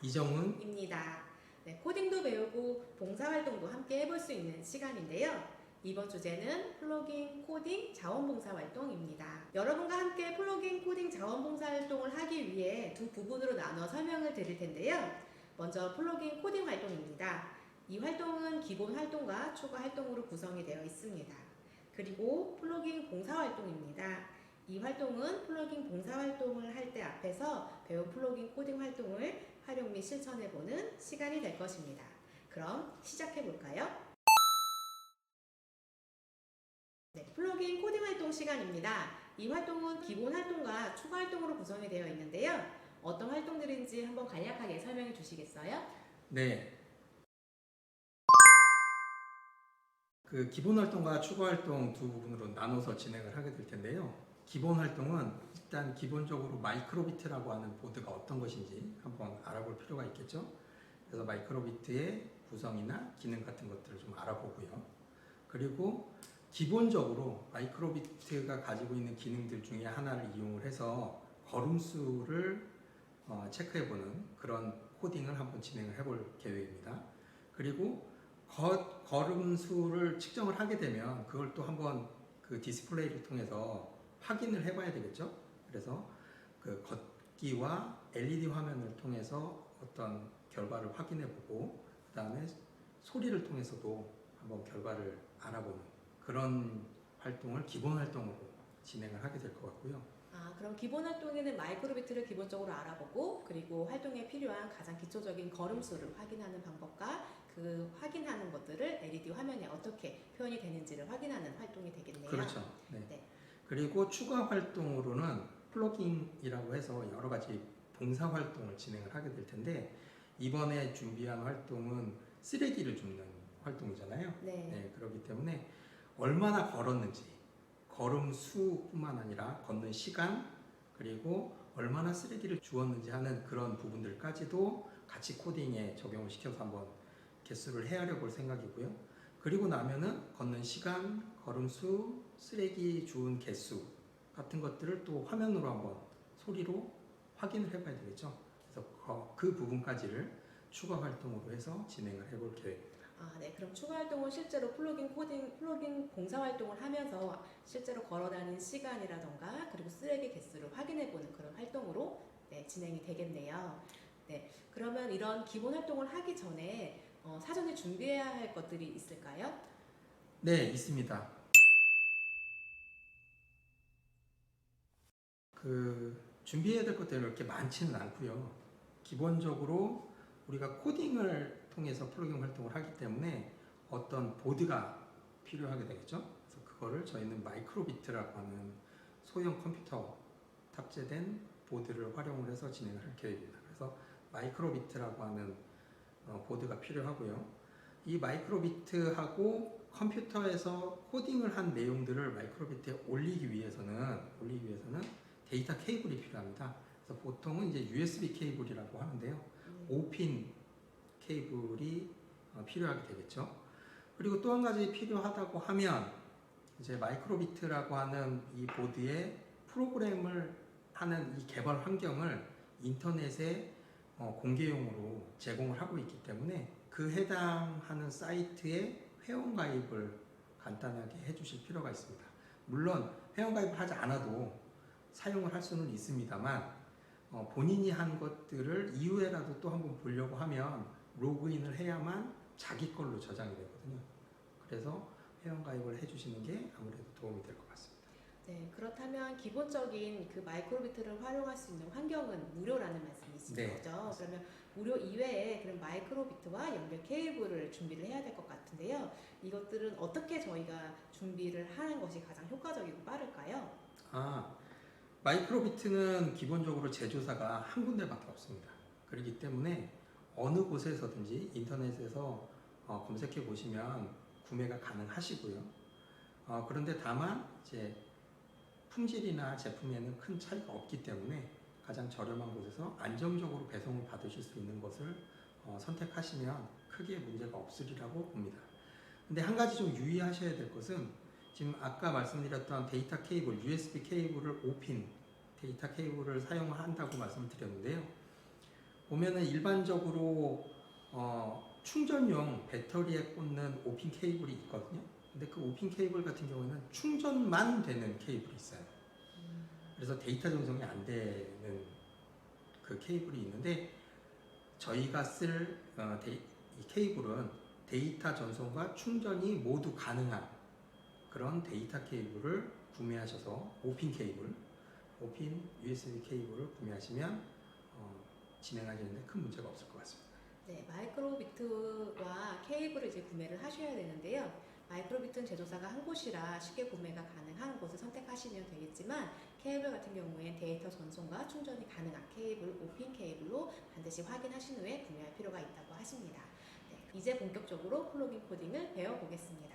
이정훈입니다. 네, 코딩도 배우고 봉사활동도 함께 해볼 수 있는 시간인데요. 이번 주제는 플러깅 코딩 자원봉사활동입니다. 여러분과 함께 플러깅 코딩 자원봉사활동을 하기 위해 두 부분으로 나눠 설명을 드릴 텐데요. 먼저 플러깅 코딩 활동입니다. 이 활동은 기본 활동과 추가 활동으로 구성이 되어 있습니다. 그리고 플러깅 봉사활동입니다. 이 활동은 플러깅 봉사활동을 할 때 앞에서 배운 플러깅 코딩 활동을 활용 및 실천해보는 시간이 될 것입니다. 그럼 시작해볼까요? 네, 플러깅 코딩 활동 시간입니다. 이 활동은 기본 활동과 추가 활동으로 구성이 되어 있는데요. 어떤 활동들인지 한번 간략하게 설명해 주시겠어요? 네. 그 기본 활동과 추가 활동 두 부분으로 나눠서 진행을 하게 될 텐데요. 기본 활동은 일단 기본적으로 마이크로비트라고 하는 보드가 어떤 것인지 한번 알아볼 필요가 있겠죠. 그래서 마이크로비트의 구성이나 기능 같은 것들을 좀 알아보고요. 그리고 기본적으로 마이크로비트가 가지고 있는 기능들 중에 하나를 이용을 해서 걸음수를 체크해보는 그런 코딩을 한번 진행을 해볼 계획입니다. 그리고 걸음수를 측정을 하게 되면 그걸 또 한번 그 디스플레이를 통해서 확인을 해봐야 되겠죠. 그래서 그 걷기와 LED 화면을 통해서 어떤 결과를 확인해보고 그 다음에 소리를 통해서도 한번 결과를 알아보는 그런 활동을 기본 활동으로 진행을 하게 될 것 같고요. 그럼 기본 활동에는 마이크로비트를 기본적으로 알아보고 그리고 활동에 필요한 가장 기초적인 걸음수를 확인하는 방법과 그 확인하는 것들을 LED 화면에 어떻게 표현이 되는지를 확인하는 활동이 되겠네요. 그렇죠. 네. 네. 그리고 추가 활동으로는 플러깅이라고 해서 여러 가지 봉사 활동을 진행을 하게 될 텐데 이번에 준비한 활동은 쓰레기를 줍는 활동이잖아요. 네. 그렇기 때문에 얼마나 걸었는지 걸음 수뿐만 아니라 걷는 시간 그리고 얼마나 쓰레기를 주었는지 하는 그런 부분들까지도 같이 코딩에 적용을 시켜서 한번 개수를 헤아려 볼 생각이고요. 그리고 나면은 걷는 시간, 걸음수, 쓰레기 주운 개수 같은 것들을 또 화면으로 한번 소리로 확인을 해봐야 되겠죠. 그래서 그 부분까지를 추가 활동으로 해서 진행을 해볼 계획입니다. 네. 그럼 추가 활동은 실제로 플러깅 봉사 활동을 하면서 실제로 걸어다니는 시간이라던가 그리고 쓰레기 개수를 확인해보는 그런 활동으로 진행이 되겠네요. 네. 그러면 이런 기본 활동을 하기 전에 사전에 준비해야 할 것들이 있을까요? 네, 있습니다. 준비해야 될 것들이 그렇게 많지는 않고요. 기본적으로 우리가 코딩을 통해서 플러깅 활동을 하기 때문에 어떤 보드가 필요하게 되겠죠. 그래서 그거를 저희는 마이크로비트라고 하는 소형 컴퓨터 탑재된 보드를 활용을 해서 진행을 할 계획입니다. 그래서 마이크로비트라고 하는 보드가 필요하고요. 이 마이크로비트하고 컴퓨터에서 코딩을 한 내용들을 마이크로비트에 올리기 위해서는 데이터 케이블이 필요합니다. 그래서 보통은 이제 USB 케이블이라고 하는데요. 5핀 케이블이 필요하게 되겠죠. 그리고 또 한 가지 필요하다고 하면 이제 마이크로비트라고 하는 이 보드에 프로그램을 하는 이 개발 환경을 인터넷에 공개용으로 제공을 하고 있기 때문에 그 해당하는 사이트에 회원가입을 간단하게 해주실 필요가 있습니다. 물론 회원가입을 하지 않아도 사용을 할 수는 있습니다만 본인이 한 것들을 이후에라도 또 한번 보려고 하면 로그인을 해야만 자기 걸로 저장이 되거든요. 그래서 회원가입을 해주시는 게 아무래도 도움이 될 것 같습니다. 네, 그렇다면 기본적인 그 마이크로비트를 활용할 수 있는 환경은 무료라는 말씀이신 거죠? 그러면 무료 이외에 그런 마이크로비트와 연결 케이블을 준비를 해야 될 것 같은데요. 이것들은 어떻게 저희가 준비를 하는 것이 가장 효과적이고 빠를까요? 마이크로비트는 기본적으로 제조사가 한 군데밖에 없습니다. 그렇기 때문에 어느 곳에서든지 인터넷에서 검색해 보시면 구매가 가능하시고요. 그런데 다만 이제 품질이나 제품에는 큰 차이가 없기 때문에 가장 저렴한 곳에서 안정적으로 배송을 받으실 수 있는 것을 선택하시면 크게 문제가 없으리라고 봅니다. 근데 한 가지 좀 유의하셔야 될 것은 지금 아까 말씀드렸던 데이터 케이블, USB 케이블을 5핀 데이터 케이블을 사용한다고 말씀을 드렸는데요. 보면은 일반적으로 충전용 배터리에 꽂는 오핀 케이블이 있거든요. 근데 그 오핀 케이블 같은 경우에는 충전만 되는 케이블이 있어요. 그래서 데이터 전송이 안 되는 그 케이블이 있는데 저희가 쓸 이 케이블은 데이터 전송과 충전이 모두 가능한 그런 데이터 케이블을 구매하셔서 오핀 케이블, 오핀 USB 케이블을 구매하시면 진행하시는데 큰 문제가 없을 것 같습니다. 네, 마이크로비트와 케이블을 이제 구매를 하셔야 되는데요. 마이크로비트는 제조사가 한 곳이라 쉽게 구매가 가능한 곳을 선택하시면 되겠지만 케이블 같은 경우엔 데이터 전송과 충전이 가능한 케이블, 오핀 케이블로 반드시 확인하신 후에 구매할 필요가 있다고 하십니다. 네, 이제 본격적으로 플러그인 코딩을 배워보겠습니다.